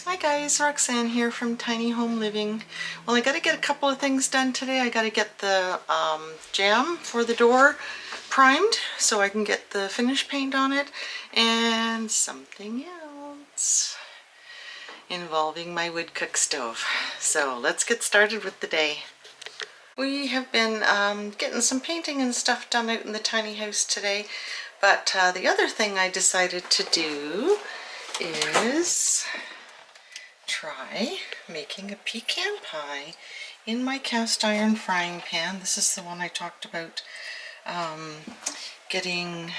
Hi guys, Roxanne here from Tiny Home Living. Well, I got to get a couple of things done today. I got to get the jamb for the door primed so I can get the finish paint on it, and something else involving my wood cook stove. So let's get started with the day. We have been getting some painting and stuff done out in the tiny house today, but the other thing I decided to do is try making a pecan pie in my cast iron frying pan. This is the one I talked about getting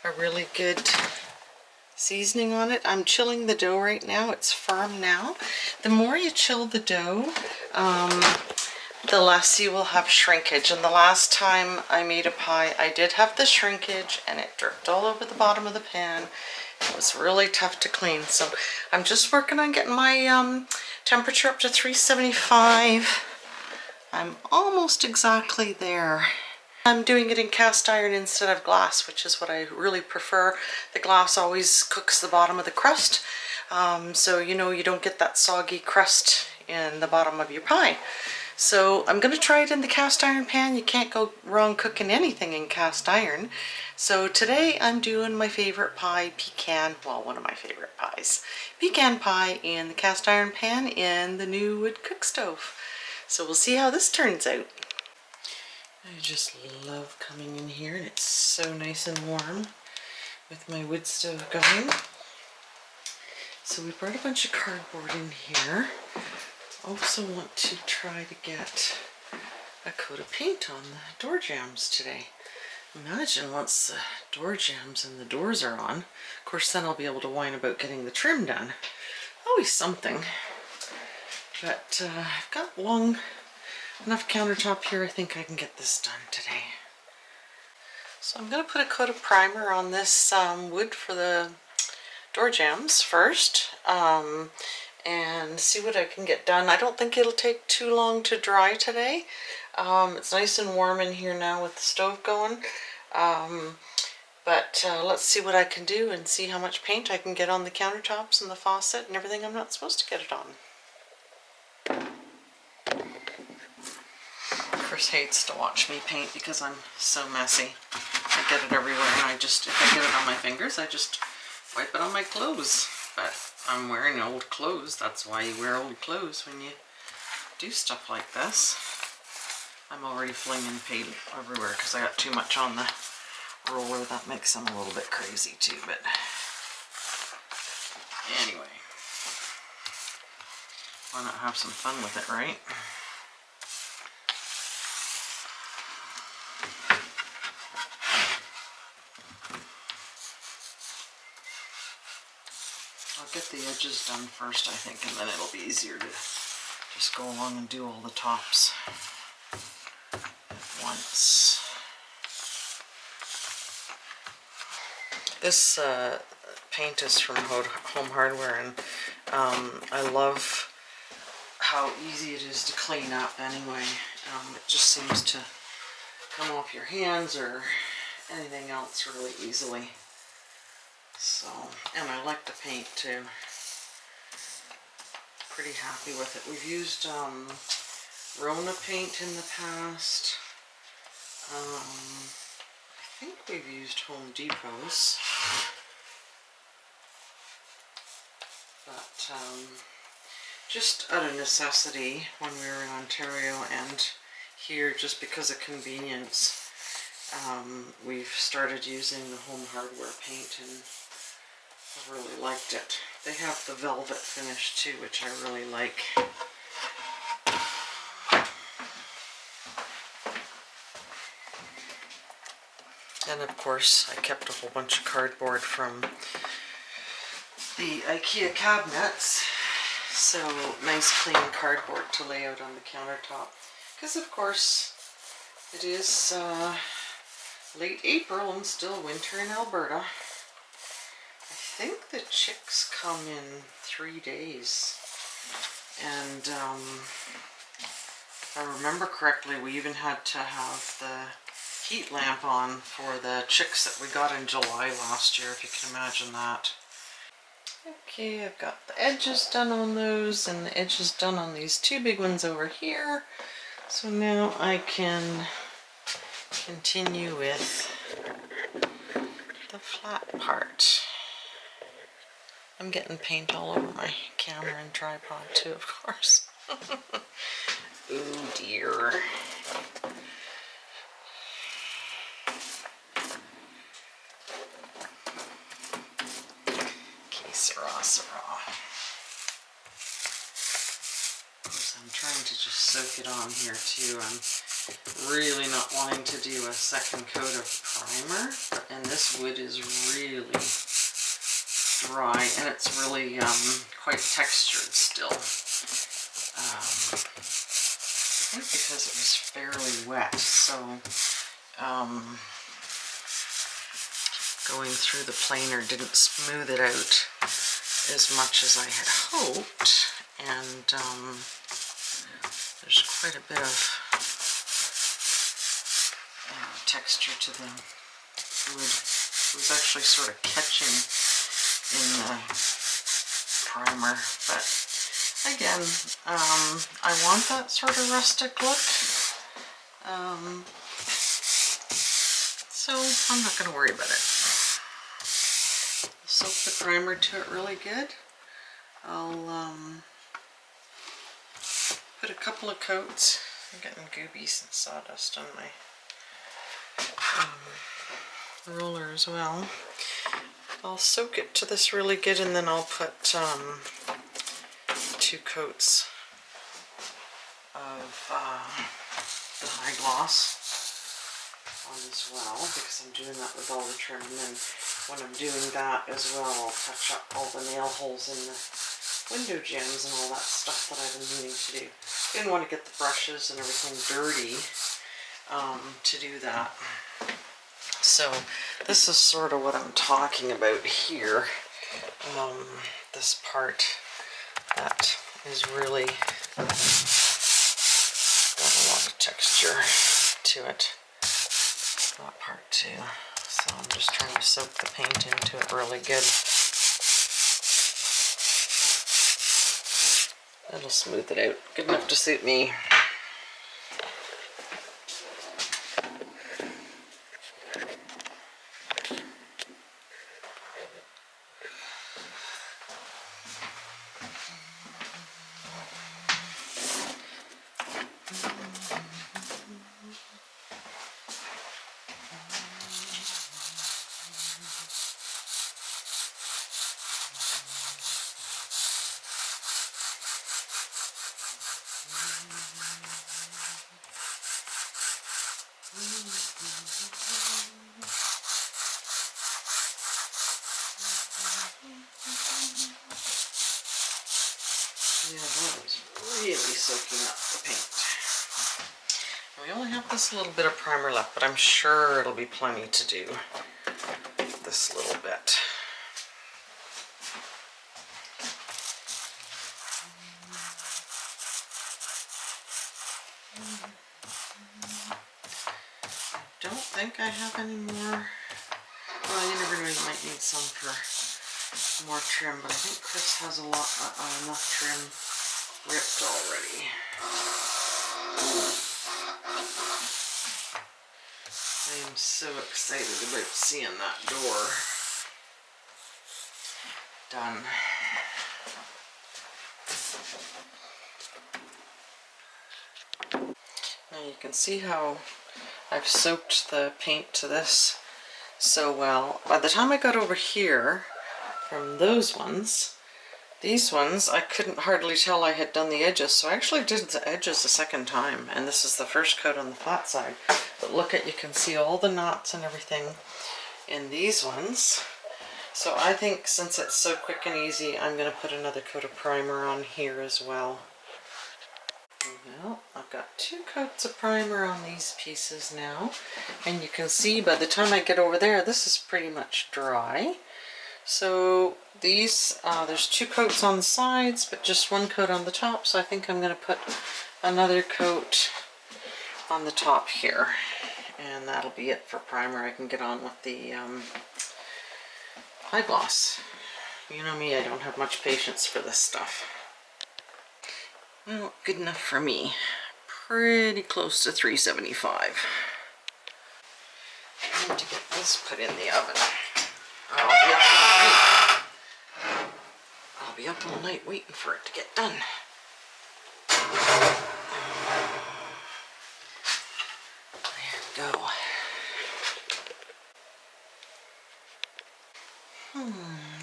a really good seasoning on it. I'm chilling the dough right now. It's firm now. The more you chill the dough, the less you will have shrinkage. And the last time I made a pie, I did have the shrinkage and it dripped all over the bottom of the pan. It was really tough to clean. So I'm just working on getting my temperature up to 375. I'm almost exactly there. I'm doing it in cast iron instead of glass, which is what I really prefer. The glass always cooks the bottom of the crust. So you know you don't get that soggy crust in the bottom of your pie. So I'm going to try it in the cast iron pan. You can't go wrong cooking anything in cast iron. So today I'm doing my favorite pie, pecan, well, one of my favorite pies. Pecan pie in the cast iron pan in the new wood cook stove. So we'll see how this turns out. I just love coming in here, and it's so nice and warm with my wood stove going. So we brought a bunch of cardboard in here. Also want to try to get a coat of paint on the door jambs today. Imagine once the door jambs and the doors are on, of course then I'll be able to whine about getting the trim done. Always something. But I've got long enough countertop here. I think I can get this done today. So I'm going to put a coat of primer on this wood for the door jambs first. And see what I can get done. I don't think it'll take too long to dry today. It's nice and warm in here now with the stove going. But let's see what I can do and see how much paint I can get on the countertops and the faucet and everything I'm not supposed to get it on. Chris hates to watch me paint because I'm so messy. I get it everywhere, and if I get it on my fingers, I just wipe it on my clothes. But I'm wearing old clothes. That's why you wear old clothes when you do stuff like this. I'm already flinging paint everywhere because I got too much on the roller. That makes them a little bit crazy too, but anyway, why not have some fun with it, right? I'll get the edges done first, I think, and then it'll be easier to just go along and do all the tops at once. This paint is from Home Hardware, and I love how easy it is to clean up anyway. It just seems to come off your hands or anything else really easily. So, and I like the paint too. Pretty happy with it. We've used Rona paint in the past. I think we've used Home Depot's. But just out of necessity when we were in Ontario and here, just because of convenience, we've started using the Home Hardware paint, and I really liked it. They have the velvet finish too, which I really like. And of course, I kept a whole bunch of cardboard from the IKEA cabinets. So nice clean cardboard to lay out on the countertop. Because of course, it is late April and still winter in Alberta. I think the chicks come in 3 days, and if I remember correctly, we even had to have the heat lamp on for the chicks that we got in July last year, if you can imagine that. Okay, I've got the edges done on those and the edges done on these two big ones over here. So now I can continue with the flat part. I'm getting paint all over my camera and tripod too, of course. Oh dear. Okay, Syrah, Syrah. I'm trying to just soak it on here too. I'm really not wanting to do a second coat of primer, and this wood is really dry and it's really quite textured still. I think because it was fairly wet, so going through the planer didn't smooth it out as much as I had hoped, and there's quite a bit of texture to the wood. It was actually sort of catching in the primer, but again, I want that sort of rustic look, so I'm not going to worry about it. Soak the primer to it really good. I'll put a couple of coats. I'm getting goobies and sawdust on my roller as well. I'll soak it to this really good, and then I'll put 2 coats of the high gloss on as well, because I'm doing that with all the trim. And then when I'm doing that as well, I'll touch up all the nail holes in the window jambs and all that stuff that I've been meaning to do. Didn't want to get the brushes and everything dirty to do that. So this is sort of what I'm talking about here. This part that is really got a lot of texture to it. That part too. So I'm just trying to soak the paint into it really good. That'll smooth it out. Good enough to suit me. Yeah, that was really soaking up the paint. We only have this little bit of primer left, but I'm sure it'll be plenty to do this little bit. I don't think I have any more. Well, you never know, you might need some for more trim, but I think Chris has a lot, enough trim ripped already. I am so excited about seeing that door done. Now you can see how I've soaked the paint to this so well. By the time I got over here from those ones, these ones, I couldn't hardly tell I had done the edges, so I actually did the edges a second time, and this is the first coat on the flat side. But look at, you can see all the knots and everything in these ones. So I think since it's so quick and easy, I'm going to put another coat of primer on here as well. Well, I've got 2 coats of primer on these pieces now, and you can see by the time I get over there, this is pretty much dry. So these, there's 2 coats on the sides, but just 1 coat on the top, so I think I'm going to put another coat on the top here, and that'll be it for primer. I can get on with the high gloss. You know me, I don't have much patience for this stuff. Well, good enough for me. Pretty close to 375. I need to get this put in the oven. I'll be up all night. I'll be up all night waiting for it to get done. There we go.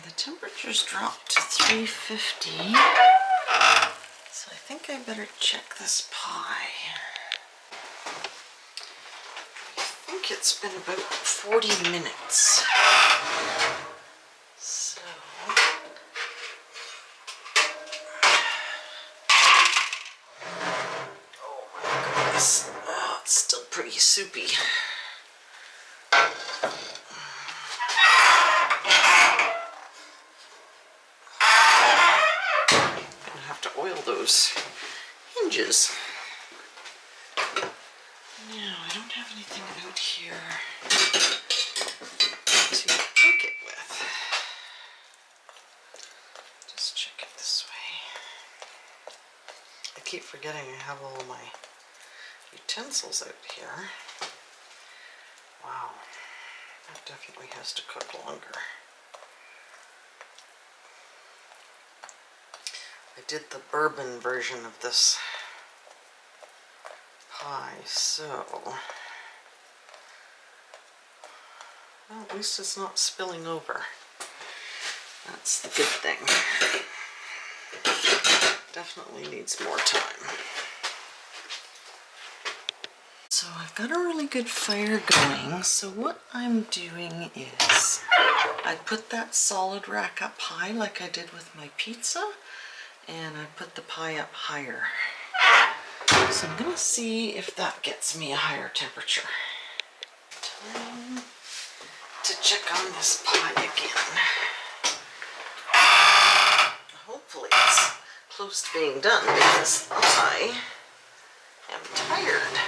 The temperature's dropped to 350. So I think I better check this pie. I think it's been about 40 minutes. So oh my goodness. Oh, it's still pretty soupy. Those hinges. Now, I don't have anything out here to cook it with. Just check it this way. I keep forgetting I have all my utensils out here. Wow, that definitely has to cook longer. I did the bourbon version of this pie, so well, at least it's not spilling over. That's the good thing. Definitely needs more time. So I've got a really good fire going, so what I'm doing is I put that solid rack up high like I did with my pizza, and I put the pie up higher. So I'm gonna see if that gets me a higher temperature. Time to check on this pie again. Hopefully it's close to being done because I am tired.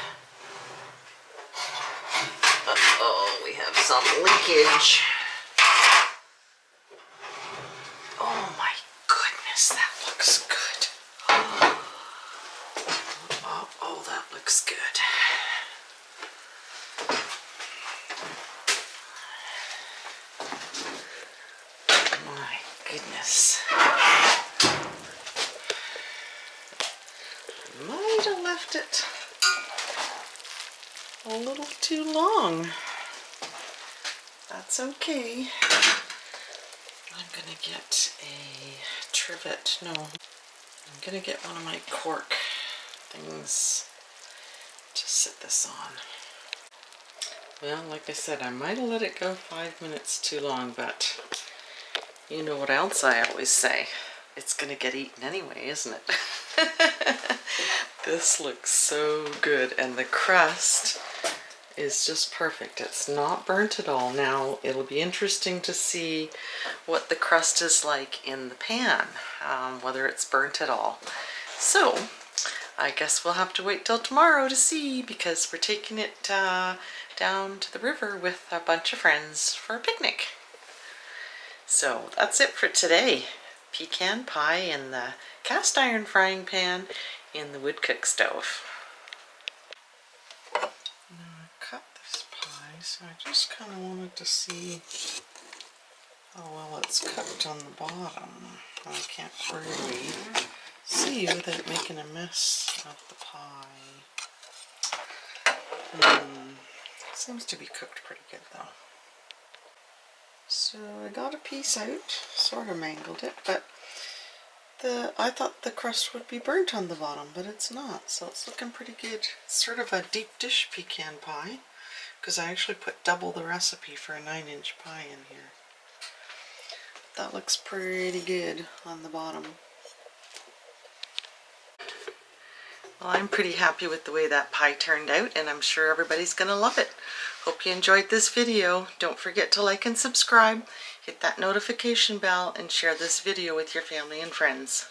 Uh-oh, we have some leakage. Oh my goodness, that looks good. Oh, that looks good. My goodness. Might have left it a little too long. That's okay. I'm gonna get a trivet. No, I'm gonna get one of my cork things to sit this on. Well, like I said, I might have let it go 5 minutes too long, but you know what else I always say? It's gonna get eaten anyway, isn't it? This looks so good, and the crust is just perfect. It's not burnt at all. Now, it'll be interesting to see what the crust is like in the pan, whether it's burnt at all. So, I guess we'll have to wait till tomorrow to see, because we're taking it down to the river with a bunch of friends for a picnic. So, that's it for today. Pecan pie in the cast iron frying pan in the wood cook stove. So I just kind of wanted to see how well it's cooked on the bottom. I can't really see without making a mess of the pie. Seems to be cooked pretty good though. So I got a piece out, sort of mangled it, but I thought the crust would be burnt on the bottom, but it's not, so it's looking pretty good. It's sort of a deep dish pecan pie, because I actually put double the recipe for a 9-inch pie in here. That looks pretty good on the bottom. Well, I'm pretty happy with the way that pie turned out, and I'm sure everybody's gonna love it. Hope you enjoyed this video. Don't forget to like and subscribe, hit that notification bell, and share this video with your family and friends.